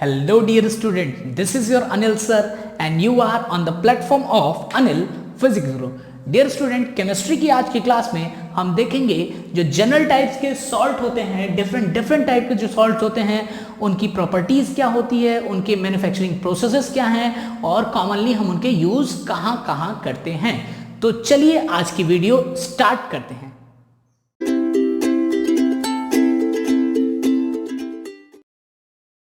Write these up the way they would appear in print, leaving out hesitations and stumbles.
Hello dear student, this is your Anil sir and you are on the platform of Anil Physics Guru. Dear student, chemistry की आज की class में हम देखेंगे जो general types के सॉल्ट होते हैं, डिफरेंट टाइप के जो सॉल्ट होते हैं उनकी प्रॉपर्टीज क्या होती है, उनके मैन्युफैक्चरिंग प्रोसेसेस क्या हैं और कॉमनली हम उनके यूज कहाँ करते हैं। तो चलिए आज की वीडियो स्टार्ट करते हैं।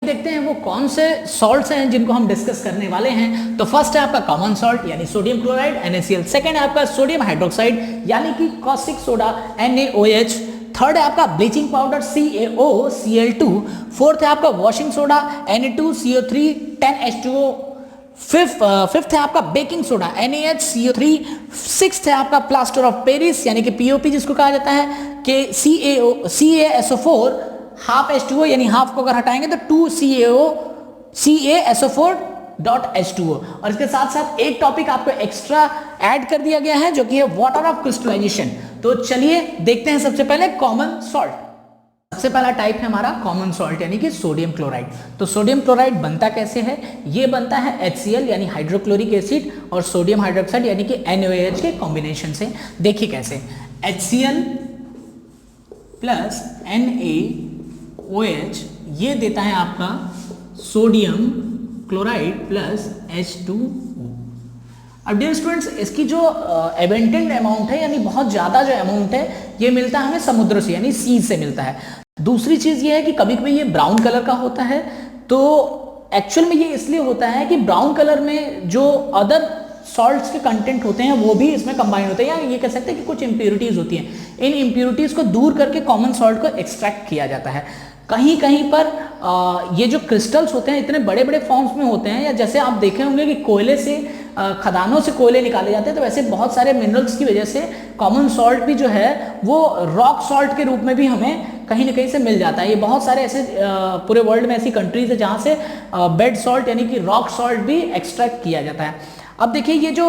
देखते हैं वो कौन से सॉल्ट्स हैं जिनको हम डिस्कस करने वाले हैं। तो फर्स्ट है आपका कॉमन सॉल्ट यानी सोडियम क्लोराइड NaCl, सेकंड है आपका सोडियम हाइड्रोक्साइड यानी कि कॉस्टिक सोडा NaOH, थर्ड है आपका ब्लीचिंग पाउडर CaOCl2, फोर्थ है आपका washing soda Na2CO3 10H2O, fifth है आपका बेकिंग सोडा NaHCO3, सिक्स्थ है आपका प्लास्टर ऑफ पेरिस यानी कि POP जिसको कहा जाता है कि CaSO4 हाफ H2O यानी हाफ को अगर हटाएंगे तो 2CaSO4.H2O। और इसके साथ साथ एक टॉपिक आपको एक्स्ट्रा ऐड कर दिया गया है जो कि है वाटर ऑफ क्रिस्टलाइजेशन। तो चलिए देखते हैं सबसे पहले कॉमन सॉल्ट। सबसे पहला टाइप है हमारा कॉमन सॉल्ट यानी कि सोडियम क्लोराइड। तो सोडियम क्लोराइड बनता कैसे है? ये बनता है HCl यानी हाइड्रोक्लोरिक एसिड और सोडियम हाइड्रोक्साइड यानी कि NaOH के कॉम्बिनेशन से। देखिए कैसे, HCl प्लस NaOH ये देता है आपका सोडियम क्लोराइड प्लस H2O। अब डियर स्टूडेंट्स, इसकी जो एबेंडेंट अमाउंट है यानी बहुत ज़्यादा जो अमाउंट है ये मिलता है हमें समुद्र से यानी सी से मिलता है। दूसरी चीज़ ये है कि कभी कभी ये ब्राउन कलर का होता है। तो एक्चुअल में ये इसलिए होता है कि ब्राउन कलर में जो अदर सॉल्ट्स के कंटेंट होते हैं वो भी इसमें कंबाइन होते हैं, या ये कह सकते हैं कि कुछ इंप्योरिटीज होती हैं। इन इंप्योरिटीज को दूर करके कॉमन सॉल्ट को एक्सट्रैक्ट किया जाता है। कहीं कहीं पर ये जो क्रिस्टल्स होते हैं इतने बड़े बड़े फॉर्म्स में होते हैं, या जैसे आप देखे होंगे कि कोयले से खदानों से कोयले निकाले जाते हैं, तो वैसे बहुत सारे मिनरल्स की वजह से कॉमन सॉल्ट भी जो है वो रॉक सॉल्ट के रूप में भी हमें कहीं ना कहीं से मिल जाता है। ये बहुत सारे ऐसे पूरे वर्ल्ड में ऐसी कंट्रीज है जहाँ से बेड सॉल्ट यानी कि रॉक सॉल्ट भी एक्सट्रैक्ट किया जाता है। अब देखिए ये जो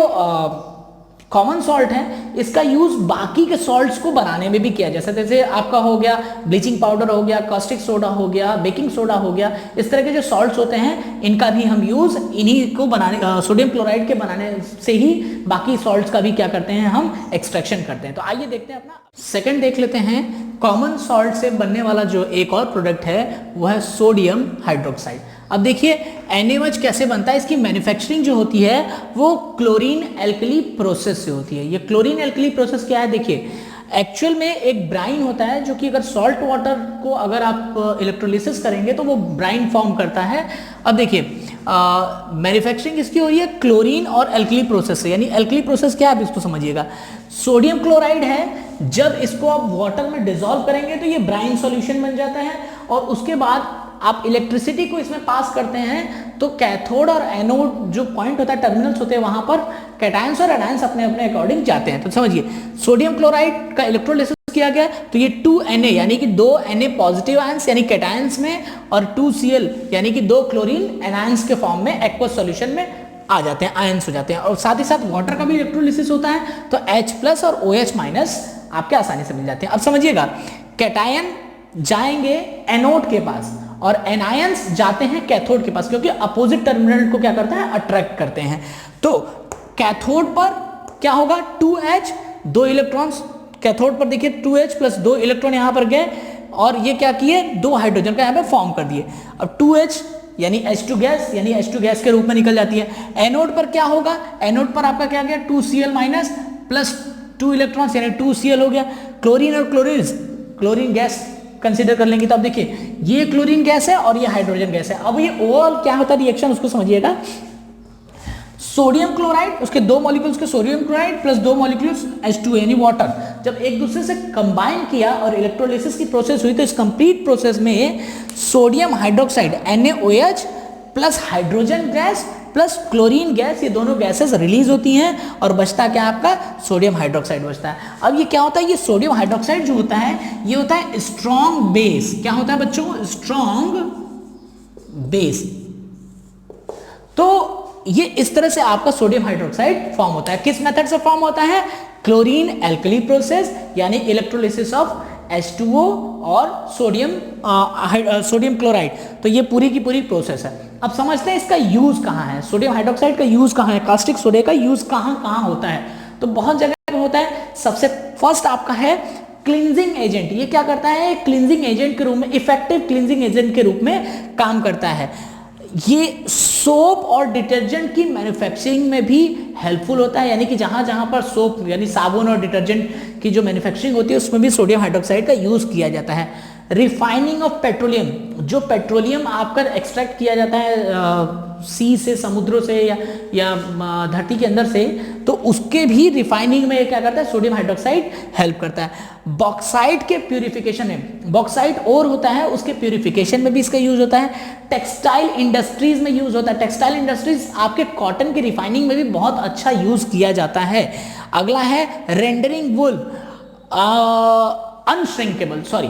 कॉमन सॉल्ट है इसका यूज बाकी के सॉल्ट्स को बनाने में भी किया जैसे जैसे आपका हो गया ब्लीचिंग पाउडर हो गया, कॉस्टिक सोडा हो गया, बेकिंग सोडा हो गया। इस तरह के जो सॉल्ट्स होते हैं इनका भी हम यूज इन्हीं को बनाने सोडियम क्लोराइड के बनाने से ही बाकी सॉल्ट्स का भी क्या करते हैं, हम एक्सट्रैक्शन करते हैं। तो आइए देखते हैं अपना सेकंड देख लेते हैं। कॉमन सॉल्ट से बनने वाला जो एक और प्रोडक्ट है वो है सोडियम हाइड्रोक्साइड। अब देखिए NaOH कैसे बनता है, इसकी मैन्युफैक्चरिंग जो होती है वो क्लोरीन एल्कली प्रोसेस से होती है। ये क्लोरीन एल्कली प्रोसेस क्या है, देखिए एक्चुअल में एक ब्राइन होता है जो कि अगर सॉल्ट वाटर को अगर आप इलेक्ट्रोलिसिस करेंगे तो वो ब्राइन फॉर्म करता है। अब देखिए मैन्युफैक्चरिंग इसकी हो रही है क्लोरीन और एल्कली प्रोसेस से। यानी एल्कली प्रोसेस क्या है आप इसको समझिएगा। सोडियम क्लोराइड है, जब इसको आप वाटर में डिसॉल्व करेंगे तो ये ब्राइन सॉल्यूशन बन जाता है और उसके बाद आप इलेक्ट्रिसिटी को इसमें पास करते हैं तो कैथोड और एनोड जो पॉइंट होता है, टर्मिनल्स होते हैं, वहां पर कैटायंस और एनायंस अपने अपने अकॉर्डिंग जाते हैं। तो समझिए सोडियम क्लोराइड का इलेक्ट्रोलिसिस किया गया तो ये 2Na यानी कि 2 Na पॉजिटिव आयंस यानी कैटायंस में और 2Cl यानी कि 2 क्लोरीन एनायंस के फॉर्म में एक्वस सॉल्यूशन में आ जाते हैं, आयंस हो जाते हैं। और साथ ही साथ वाटर का भी इलेक्ट्रोलिसिस होता है तो H+ और OH- आपके आसानी से मिल जाते हैं। अब समझिएगा, कैटायन जाएंगे एनोड के पास और एनायंस जाते हैं कैथोड के पास, क्योंकि अपोजिट टर्मिनल को क्या करता है, अट्रैक्ट करते हैं। तो कैथोड पर क्या होगा, 2H 2 इलेक्ट्रॉन्स, कैथोड पर देखिए 2H प्लस 2 इलेक्ट्रॉन यहां पर गए और ये क्या किए, 2 हाइड्रोजन का यहां पे फॉर्म कर दिए। अब 2H यानी H2 गैस यानी H2 गैस के रूप में निकल जाती है। एनोड पर क्या होगा, एनोड पर आपका क्या गया, 2Cl- प्लस 2 इलेक्ट्रॉन्स यानी 2Cl हो गया। क्लोरीन और क्लोरीन गैस कंसीडर कर लेंगे तो अब देखिए ये क्लोरीन गैस है और ये हाइड्रोजन गैस है। अब ये ओवरऑल क्या होता है रिएक्शन उसको समझिएगा। सोडियम क्लोराइड उसके 2 मॉलिक्यूल्स के sodium chloride plus 2 molecules H2 यानी वाटर जब एक दूसरे से कंबाइन किया और इलेक्ट्रोलिसिस की प्रोसेस हुई तो इस कंप्लीट प्रोसेस में sodium hydroxide NaOH plus hydrogen gas plus chlorine gas, ये दोनों गैसेस रिलीज होती हैं और बचता क्या आपका, सोडियम हाइड्रोक्साइड बचता है। अब ये क्या होता है, ये सोडियम हाइड्रोक्साइड जो होता है ये होता है स्ट्रॉन्ग बेस। क्या होता है बच्चों, स्ट्रॉन्ग बेस। तो ये इस तरह से आपका सोडियम हाइड्रोक्साइड फॉर्म होता है। किस मेथड से फॉर्म होता है, क्लोरीन एल्कली प्रोसेस यानी इलेक्ट्रोलिसिस ऑफ H2O और सोडियम क्लोराइड। तो ये पूरी की पूरी प्रोसेस है। अब समझते हैं इसका यूज कहाँ है, सोडियम हाइड्रोक्साइड का यूज कहाँ है, कास्टिक सोडे का यूज कहाँ कहाँ होता है। तो बहुत जगह पे होता है। सबसे फर्स्ट आपका है क्लींजिंग एजेंट। ये क्या करता है, क्लींजिंग एजेंट के रूप में, इफेक्टिव क्लींजिंग एजेंट के रूप में काम करता है। ये सोप और डिटर्जेंट की मैन्युफैक्चरिंग में भी हेल्पफुल होता है, यानी कि जहां जहां पर सोप यानी साबुन और डिटर्जेंट की जो मैन्युफैक्चरिंग होती है उसमें भी सोडियम हाइड्रोक्साइड का यूज किया जाता है। रिफाइनिंग ऑफ पेट्रोलियम, जो पेट्रोलियम आपका एक्सट्रैक्ट किया जाता है सी से, समुद्रों से या धरती के अंदर से, तो उसके भी रिफाइनिंग में क्या करता है, सोडियम हाइड्रोक्साइड हेल्प करता है। बॉक्साइट के प्यूरिफिकेशन में, बॉक्साइट और होता है उसके प्यूरिफिकेशन में भी इसका यूज होता है। टेक्सटाइल इंडस्ट्रीज में यूज होता है। टेक्सटाइल इंडस्ट्रीज आपके कॉटन की रिफाइनिंग में भी बहुत अच्छा यूज किया जाता है। अगला है रेंडरिंग वुल अनश्रिंकेबल, सॉरी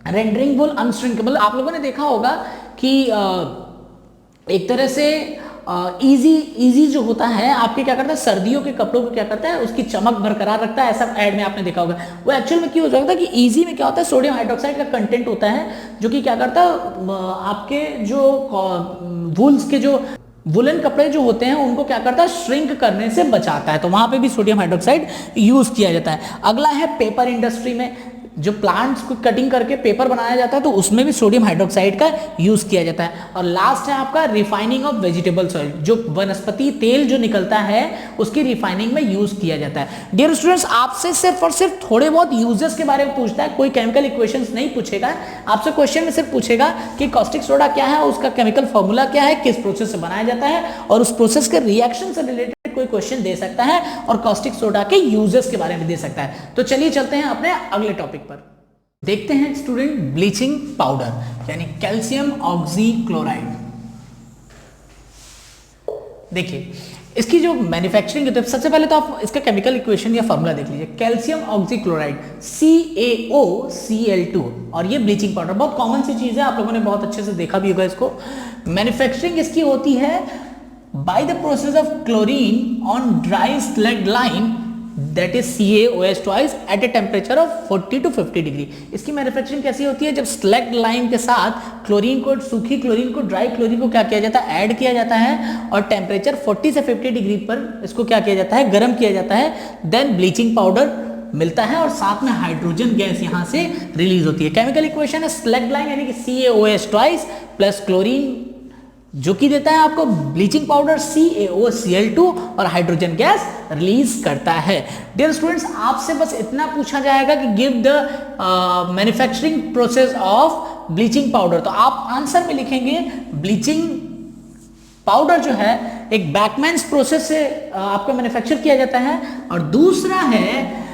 रेंडरिंग वुल अनश्रिंकेबल। आप लोगों ने देखा होगा कि एक तरह से इजी जो होता है आपके क्या करता है, सर्दियों के कपड़ों को क्या करता है, उसकी चमक बरकरार रखता है। ऐसा ऐड में आपने देखा होगा। वो एक्चुअल में क्यों हो जाता है कि इजी में क्या होता है, सोडियम हाइड्रोक्साइड का कंटेंट होता है जो कि क्या करता है आपके जो वुल्स के जो वुलन कपड़े जो होते हैं उनको क्या करता है, श्रिंक करने से बचाता है। तो वहां पे भी सोडियम हाइड्रोक्साइड यूज किया जाता है। अगला है पेपर इंडस्ट्री में, जो प्लांट्स को कटिंग करके पेपर बनाया जाता है तो उसमें भी सोडियम हाइड्रोक्साइड का यूज किया जाता है। और लास्ट है आपका रिफाइनिंग ऑफ वेजिटेबल्स ऑयल, जो वनस्पति तेल जो निकलता है उसकी रिफाइनिंग में यूज किया जाता है। डियर स्टूडेंट्स, आपसे सिर्फ और सिर्फ थोड़े बहुत यूजेस के बारे में पूछता है, कोई केमिकल इक्वेशंस नहीं पूछेगा। आपसे क्वेश्चन में सिर्फ पूछेगा कि कॉस्टिक सोडा क्या है, उसका केमिकल फॉर्मूला क्या है, किस प्रोसेस से बनाया जाता है, और उस प्रोसेस के रिएक्शन से रिलेटेड कोई क्वेश्चन दे सकता है, और कॉस्टिक सोडा के यूजेस के बारे में दे सकता है। तो चलिए चलते हैं अपने अगले टॉपिक पर। देखते हैं स्टूडेंट ब्लीचिंग पाउडर यानी कैल्शियम ऑक्सीक्लोराइड। देखिए इसकी जो मैन्युफैक्चरिंग होती है, सबसे पहले तो आप इसका केमिकल इक्वेशन या फॉर्मूला देख लीजिए। कैल्शियम ऑक्सीक्लोराइड CaOCl2, और ये ब्लीचिंग पाउडर बहुत कॉमन सी चीज है, आप लोगों ने बहुत अच्छे से देखा भी होगा इसको। मैन्युफैक्चरिंग इसकी होती है by the process of chlorine on dry slag lime, that is CaOH twice at a temperature of 40 to 50 degree. इसकी मैन्युफैक्चरिंग कैसी होती है, जब स्लैग लाइम के साथ क्लोरीन को, सूखी क्लोरीन को, ड्राई क्लोरीन को क्या किया जाता है, ऐड किया जाता है, और टेम्परेचर 40 से 50 डिग्री पर इसको क्या किया जाता है, गर्म किया जाता है। देन ब्लीचिंग पाउडर मिलता है और साथ में हाइड्रोजन गैस यहां से रिलीज होती है। केमिकल इक्वेशन है स्लैग लाइम यानी कि CaOH ट्वाइस प्लस क्लोरीन जो कि देता है आपको ब्लीचिंग पाउडर CaOCl2 और हाइड्रोजन गैस रिलीज करता है। डियर स्टूडेंट्स, आपसे बस इतना पूछा जाएगा कि give the manufacturing process of bleaching powder, तो आप आंसर में लिखेंगे ब्लीचिंग पाउडर जो है एक बैकमैन्स प्रोसेस से आपका मैन्युफैक्चर किया जाता है, और दूसरा है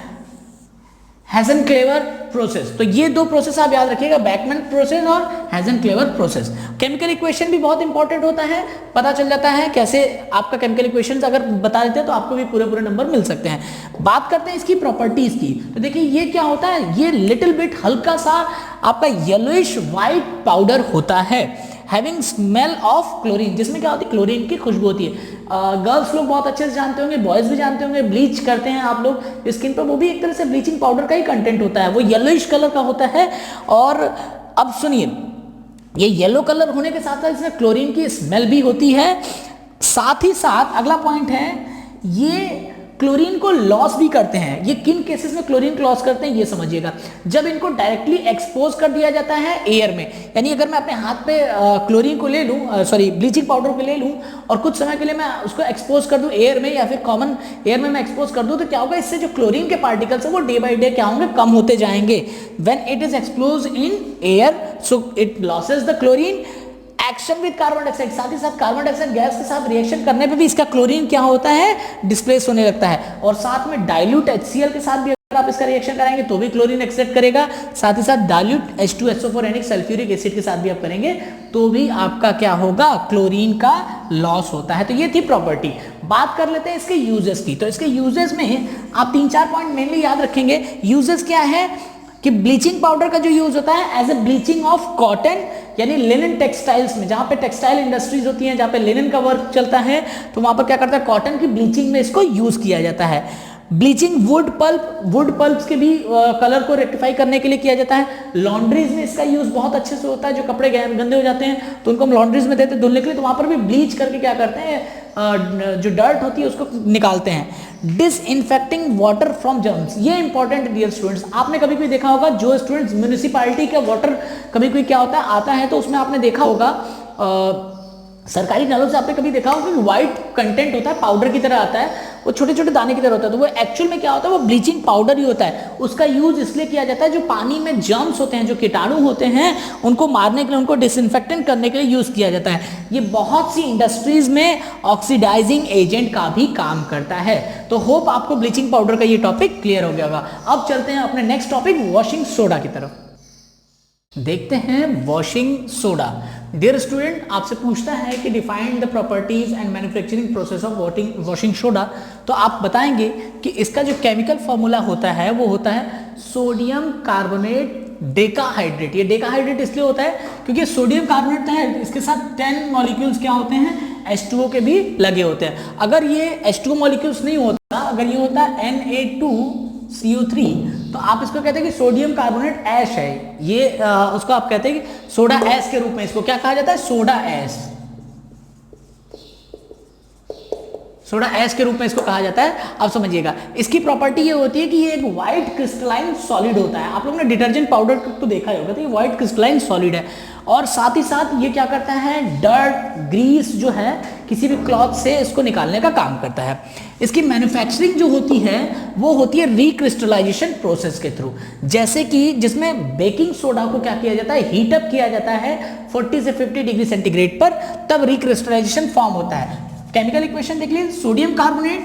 हेज़ेनक्लेवर प्रोसेस। तो ये दो प्रोसेस आप याद रखिएगा, बैकमैन प्रोसेस और हेज़ेनक्लेवर प्रोसेस। केमिकल इक्वेशन भी बहुत इंपॉर्टेंट होता है, पता चल जाता है कैसे आपका केमिकल इक्वेशन अगर बता देते हैं तो आपको भी पूरे पूरे नंबर मिल सकते हैं। बात करते हैं इसकी प्रॉपर्टीज की। तो देखिए ये क्या होता है, ये लिटिल बिट हल्का सा आपका येलोइश व्हाइट पाउडर होता है, हैविंग स्मेल ऑफ क्लोरीन, जिसमें क्या होती है, क्लोरीन की खुशबू होती है। गर्ल्स लोग बहुत अच्छे से जानते होंगे, बॉयज भी जानते होंगे, ब्लीच करते हैं आप लोग स्किन पर, वो भी एक तरह से ब्लीचिंग पाउडर का ही कंटेंट होता है, वो येलोइश कलर का होता है। और अब सुनिए, ये येलो कलर होने के साथ साथ इसमें क्लोरीन की स्मेल भी होती है। साथ ही साथ अगला पॉइंट है, ये क्लोरीन को लॉस भी करते हैं। ये किन केसेस में क्लोरीन को लॉस करते हैं ये समझिएगा, जब इनको डायरेक्टली एक्सपोज कर दिया जाता है एयर में, यानी अगर मैं अपने हाथ पे क्लोरीन को ले लूं, सॉरी ब्लीचिंग पाउडर को ले लूं और कुछ समय के लिए मैं उसको एक्सपोज कर दूं एयर में, या फिर कॉमन एयर में मैं एक्सपोज कर दूं, तो क्या होगा, इससे जो क्लोरीन के पार्टिकल्स है वो डे बाई डे क्या होंगे, कम होते जाएंगे। When it is expose in air so it losses the chlorine, action with carbon dioxide, साथ ही साथ कार्बन डाइऑक्साइड गैस के साथ रिएक्शन करने पे भी इसका क्लोरीन क्या होता है, डिस्प्लेस होने लगता है। और साथ में डाइल्यूट HCl के साथ भी अगर आप इसका रिएक्शन कराएंगे तो भी क्लोरीन एक्सेप्ट करेगा, साथ ही साथ डाइल्यूट H2SO4 यानी सल्फ्यूरिक एसिड के साथ भी आप करेंगे तो भी आपका क्या होगा, क्लोरीन का लॉस होता है। तो ये थी प्रॉपर्टी। बात कर लेते हैं इसके यूजेस की। तो इसके यूजेस में आप 3-4 पॉइंट मेनली याद रखेंगे। यूजेस क्या है कि ब्लीचिंग पाउडर का जो यूज होता है as a bleaching of cotton यानी लिनन टेक्सटाइल्स में, जहां पे टेक्सटाइल इंडस्ट्रीज होती हैं, जहां पे लिनन का वर्क चलता है, तो वहां पर क्या करता है, कॉटन की ब्लीचिंग में इसको यूज किया जाता है। ब्लीचिंग वुड पल्प्स के भी कलर को रेक्टिफाई करने के लिए किया जाता है। लॉन्ड्रीज में इसका यूज बहुत अच्छे से होता है, जो कपड़े गंदे हो जाते हैं तो उनको हम लॉन्ड्रीज में देते हैं धुलने के लिए, तो वहां पर भी ब्लीच करके क्या करते हैं, जो डर्ट होती है उसको निकालते हैं। डिसइंफेक्टिंग वाटर फ्रॉम जर्म्स, ये इंपॉर्टेंट डियर स्टूडेंट्स। आपने कभी कोई देखा होगा, जो स्टूडेंट्स म्यूनिसिपैलिटी का वाटर कभी कोई क्या होता है आता है, तो उसमें आपने देखा होगा सरकारी नलों से आपने कभी देखा होगा कि व्हाइट कंटेंट होता है, पाउडर की तरह आता है, वो छोटे छोटे दाने की तरह होता है, तो वो एक्चुअल में क्या होता है, वो ब्लीचिंग पाउडर ही होता है। उसका यूज इसलिए किया जाता है, जो पानी में जर्म्स होते हैं, जो कीटाणु होते हैं, उनको मारने के लिए, उनको डिसइंफेक्टेंट करने के लिए यूज किया जाता है। ये बहुत सी इंडस्ट्रीज में ऑक्सीडाइजिंग एजेंट का भी काम करता है। तो होप आपको ब्लीचिंग पाउडर का ये टॉपिक क्लियर हो गया होगा। अब चलते हैं अपने नेक्स्ट टॉपिक वॉशिंग सोडा की तरफ। देखते हैं वॉशिंग सोडा। डियर स्टूडेंट, आपसे पूछता है कि define the properties and manufacturing process of washing soda, तो आप बताएंगे कि इसका जो केमिकल फॉर्मूला होता है वो होता है सोडियम कार्बोनेट डेकाहाइड्रेट। ये डेकाहाइड्रेट इसलिए होता है क्योंकि सोडियम कार्बोनेट है, इसके साथ 10 मॉलिक्यूल्स क्या होते हैं, H2O के भी लगे होते हैं। अगर ये H2O मॉलिक्यूल्स नहीं होता, अगर ये होता Na2CO3, तो आप इसको कहते हैं कि सोडियम कार्बोनेट ऐश है। ये उसको आप कहते हैं कि सोडा ऐश के रूप में इसको क्या कहा जाता है, सोडा ऐश। सोडा ऐश के रूप में इसको कहा जाता है। अब समझिएगा, इसकी प्रॉपर्टी ये होती है कि ये एक व्हाइट क्रिस्टलाइन सॉलिड होता है। आप लोगों ने डिटर्जेंट पाउडर तो देखा ही होगा, तो ये व्हाइट क्रिस्टलाइन सॉलिड है, और साथ ही साथ ये क्या करता है, डर्ट ग्रीस जो है किसी भी क्लॉथ से इसको निकालने का काम करता है। इसकी मैन्युफैक्चरिंग जो होती है वो होती है रिक्रिस्टलाइजेशन प्रोसेस के थ्रू, जैसे कि जिसमें बेकिंग सोडा को क्या किया जाता है, हीट अप किया जाता है 40 से 50 डिग्री सेंटीग्रेड पर, तब रिक्रिस्टलाइजेशन फॉर्म होता है। केमिकल इक्वेशन देख लीजिए, sodium carbonate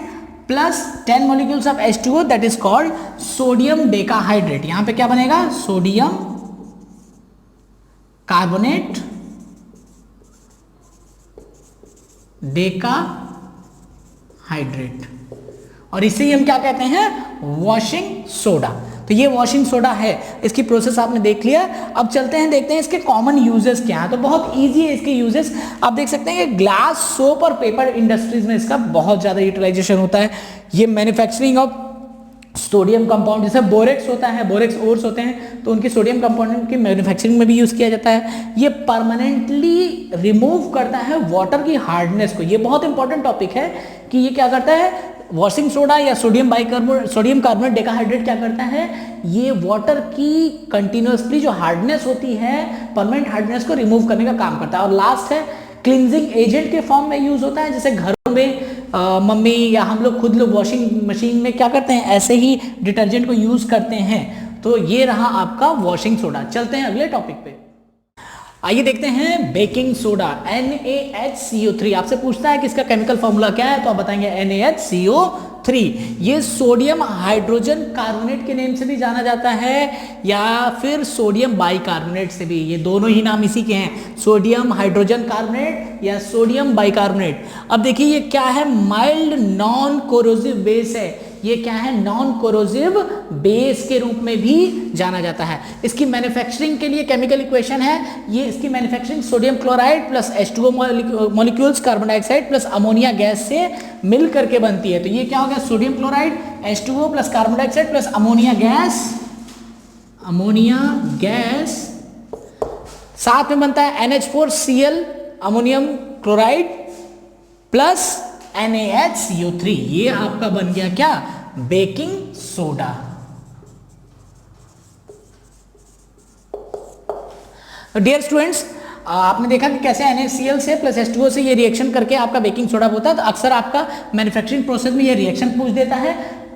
plus 10 molecules of H2O, that is called sodium decahydrate. यहां पे क्या बनेगा, सोडियम कार्बोनेट डेकाहाइड्रेट, और इसे ही हम क्या कहते हैं, वॉशिंग सोडा। तो ये वॉशिंग सोडा है, इसकी प्रोसेस आपने देख लिया। अब चलते हैं, देखते हैं इसके कॉमन यूजेस क्या है। तो बहुत इजी है इसके यूजेस, आप देख सकते हैं कि ग्लास, सोप और पेपर इंडस्ट्रीज में इसका बहुत ज्यादा यूटिलाइजेशन होता है। ये मैन्युफैक्चरिंग ऑफ सोडियम कंपाउंड, जैसे बोरेक्स होता है, बोरेक्स ओर्स होते हैं, तो उनकी सोडियम कंपाउंड की मैन्युफैक्चरिंग में भी यूज किया जाता है। ये परमानेंटली रिमूव करता है वाटर की हार्डनेस को। ये बहुत इंपॉर्टेंट टॉपिक है कि ये क्या करता है, वॉशिंग सोडा या सोडियम कार्बोनेट डेकाहाइड्रेट क्या करता है, ये वाटर की कंटिन्यूअसली जो हार्डनेस होती है, परमानेंट हार्डनेस को रिमूव करने का काम करता है। और लास्ट है क्लींजिंग एजेंट के फॉर्म में यूज होता है, जैसे घरों में मम्मी या हम लोग खुद लोग वॉशिंग मशीन में क्या करते हैं, ऐसे ही डिटर्जेंट को यूज करते हैं। तो ये रहा आपका वॉशिंग सोडा। चलते हैं अगले टॉपिक पे। आइए देखते हैं बेकिंग सोडा, NaHCO3। आपसे पूछता है कि इसका केमिकल फॉर्मूला क्या है, तो आप बताएंगे NaHCO3। ये सोडियम हाइड्रोजन कार्बोनेट के नेम से भी जाना जाता है, या फिर सोडियम बाइकार्बोनेट से भी। ये दोनों ही नाम इसी के हैं, सोडियम हाइड्रोजन कार्बोनेट या सोडियम बाइकार्बोनेट। अब देखिए ये क्या है, माइल्ड नॉन कोरोसिव बेस है। ये क्या है, नॉन कोरोसिव बेस के रूप में भी जाना जाता है। इसकी मैन्युफैक्चरिंग के लिए केमिकल इक्वेशन है, ये इसकी manufacturing sodium chloride plus H2O molecules carbon dioxide plus ammonia gas से मिल करके बनती है। तो ये क्या हो गया, sodium chloride H2O plus carbon dioxide plus ammonia gas, साथ में बनता है NH4Cl ammonium chloride plus NaHCO3। ये आपका बन गया क्या, बेकिंग सोडा। डियर स्टूडेंट्स, आपने देखा कि कैसे NaCl से प्लस H2O से ये रिएक्शन करके आपका बेकिंग सोडा होता है। तो अक्सर आपका मैन्युफैक्चरिंग प्रोसेस में ये रिएक्शन पूछ देता है।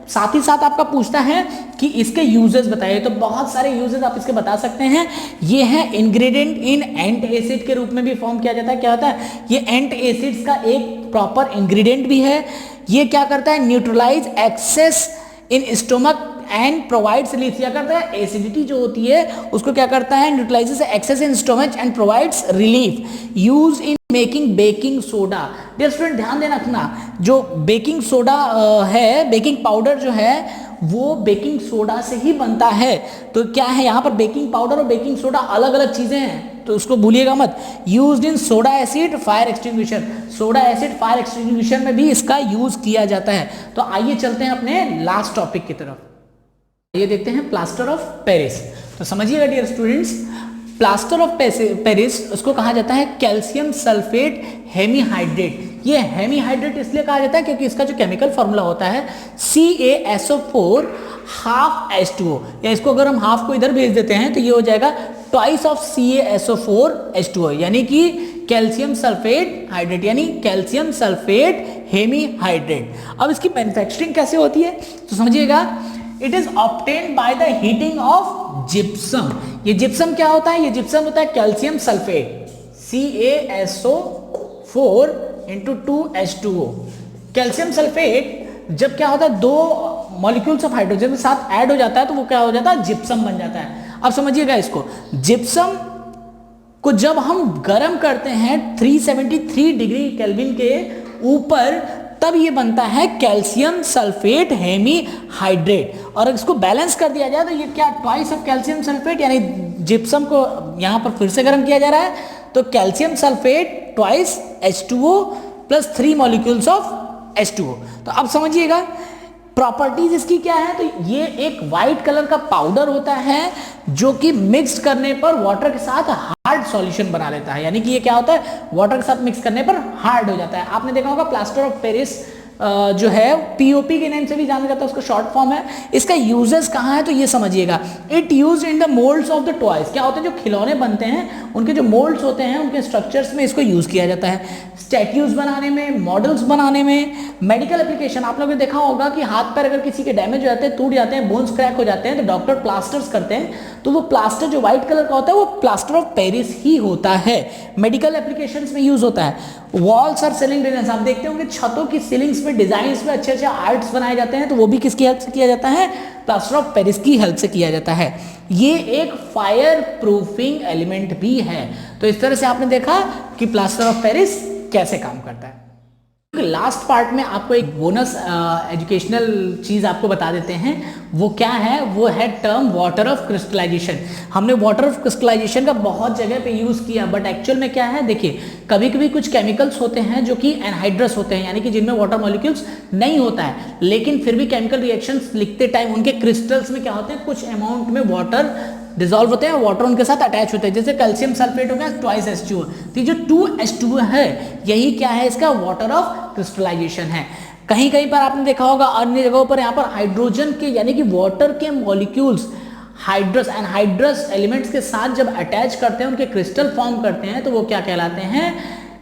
साथ ही साथ आपका पूछता है कि इसके यूजेस बताइए, तो बहुत सारे यूजेस आप इसके बता सकते हैं। ये है इंग्रेडिएंट इन एंट एसिड के रूप में भी फॉर्म किया जाता है। क्या होता है, ये एंट एसिड्स का एक प्रॉपर इंग्रेडिएंट भी है। ये क्या करता है, neutralise excess in stomach and provides relief. क्या करता है, एसिडिटी जो होती है उसको क्या करता है, neutralises excess in stomach and provides relief. Use in making baking soda. Dear student ध्यान देना रखना, जो बेकिंग सोडा है, बेकिंग पाउडर जो है वो बेकिंग सोडा से ही बनता है। तो क्या है, यहाँ पर बेकिंग पाउडर और बेकिंग सोडा अलग अलग चीजें हैं। तो उसको भूलिएगा मत। Used in soda acid fire extinguisher, soda acid fire extinguisher में भी इसका यूज किया जाता है। तो आइए चलते हैं अपने लास्ट टॉपिक की तरफ, ये देखते हैं प्लास्टर ऑफ पेरिस। तो समझिएगा dear students, plaster of Paris उसको कहा जाता है कैल्शियम सल्फेट हेमीहाइड्रेट। ये हेमीहाइड्रेट इसलिए कहा जाता है क्योंकि इसका जो केमिकल फॉर्मूला होता है CaSO4 हाफ H2O, या इसको अगर हम हाफ को इधर भेज देते हैं तो ये हो जाएगा ट्वाइस ऑफ CaSO4 H2O, यानी कि कैल्शियम सल्फेट हाइड्रेट, यानी कैल्शियम सल्फेट हेमीहाइड्रेट। अब इसकी मैन्युफैक्चरिंग कैसे होती है तो समझिएगा, it is obtained by the heating of gypsum. ये जिप्सम क्या होता है, ये जिप्सम होता है calcium sulphate CaSO4 into 2H2O। Calcium sulphate जब क्या होता है, दो मॉलिक्यूल्स ऑफ हाइड्रोजन के साथ ऐड हो जाता है तो वो क्या हो जाता है, जिप्सम बन जाता है। अब समझिएगा इसको, जिप्सम को जब हम गर्म करते हैं 373 डिग्री केल्विन के ऊपर, तब ये बनता है कैल्शियम सल्फेट हेमीहाइड्रेट। और इसको बैलेंस कर दिया जाए तो ये क्या, ट्वाइस ऑफ कैल्शियम सल्फेट, यानी जिप्सम को यहां पर फिर से गर्म किया जा रहा है तो calcium sulphate twice H2O plus 3 molecules of H2O। तो अब समझिएगा प्रॉपर्टीज इसकी क्या है, तो ये एक वाइट कलर का पाउडर होता है जो कि मिक्स करने पर वाटर के साथ हार्ड सॉल्यूशन बना लेता है, यानी कि ये क्या होता है, वाटर के साथ मिक्स करने पर हार्ड हो जाता है। आपने देखा होगा प्लास्टर ऑफ पेरिस जो है POP के नेम से भी जाना जाता है, उसका शॉर्ट फॉर्म है। इसका यूजेस कहाँ है तो ये समझिएगा, it use in the moulds of the toys. क्या होता है, जो खिलौने बनते हैं उनके जो मोल्ड्स होते हैं, उनके स्ट्रक्चर्स में इसको यूज किया जाता है, स्टैट्यूज बनाने में, मॉडल्स बनाने में, मेडिकल एप्लीकेशन। आप लोगों ने देखा होगा कि हाथ पैर अगर किसी के डैमेज हो जाते हैं, टूट जाते हैं, बोन्स क्रैक हो जाते हैं तो डॉक्टर प्लास्टर्स करते हैं, तो वो प्लास्टर जो व्हाइट कलर का होता है वो प्लास्टर ऑफ पेरिस ही होता है, मेडिकल एप्लीकेशंस में यूज होता है। वॉल्स और सीलिंग डिजाइन, आप देखते होंगे छतों की सीलिंग्स में डिजाइन्स में अच्छे अच्छे आर्ट्स बनाए जाते हैं, तो वो भी किसकी हेल्प से किया जाता है, प्लास्टर ऑफ पेरिस की हेल्प से किया जाता है। ये एक फायर प्रूफिंग एलिमेंट भी है। तो इस तरह से आपने देखा कि प्लास्टर ऑफ पेरिस कैसे काम करता है। लास्ट पार्ट में आपको एक बोनस एजुकेशनल चीज आपको बता देते हैं, वो क्या है, वो है टर्म वाटर ऑफ क्रिस्टलाइजेशन। हमने वाटर ऑफ क्रिस्टलाइजेशन का बहुत जगह पे यूज किया, बट एक्चुअल में क्या है, देखिए कभी कभी कुछ केमिकल्स होते हैं जो कि एनहाइड्रस होते हैं, यानी कि जिनमें वाटर मॉलिक्यूल्स नहीं होता है, लेकिन फिर भी केमिकल रिएक्शंस लिखते टाइम उनके क्रिस्टल्स में क्या होते हैं, कुछ अमाउंट में वाटर डिसॉल्व होते हैं, वाटर उनके साथ अटैच होते हैं। जैसे कैल्शियम सल्फेट हो गया ट्वाइस H2O, तो ये जो 2H2O है यही क्या है, इसका वाटर ऑफ क्रिस्टलाइजेशन है। कहीं कहीं पर आपने देखा होगा अन्य जगहों पर यहाँ पर हाइड्रोजन के यानी कि वाटर के मॉलिक्यूल्स हाइड्रस एनहाइड्रस एलिमेंट्स के साथ जब अटैच करते हैं, उनके क्रिस्टल फॉर्म करते हैं, तो वो क्या कहलाते हैं,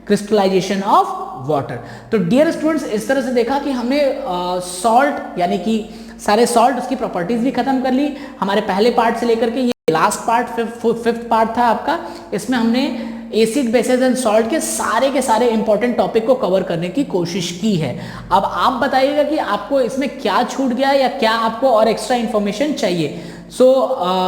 क्रिस्टलाइजेशन ऑफ वाटर। तो डियर स्टूडेंट्स, इस तरह से देखा कि हमने सॉल्ट यानी कि सारे सॉल्ट उसकी प्रॉपर्टीज भी खत्म कर ली। हमारे पहले पार्ट से लेकर के ये लास्ट पार्ट फिफ्थ पार्ट था आपका, इसमें हमने एसिड बेसेस एंड सॉल्ट के सारे इंपॉर्टेंट टॉपिक को कवर करने की कोशिश की है। अब आप बताइएगा कि आपको इसमें क्या छूट गया या क्या आपको और एक्स्ट्रा इन्फॉर्मेशन चाहिए।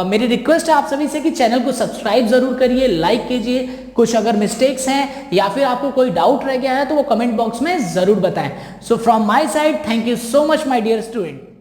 मेरी रिक्वेस्ट है आप सभी से कि चैनल को सब्सक्राइब जरूर करिए, लाइक कीजिए, कुछ अगर मिस्टेक्स हैं या फिर आपको कोई डाउट रह गया है तो वो कमेंट बॉक्स में जरूर बताएं। So from my side thank you so much my dear student.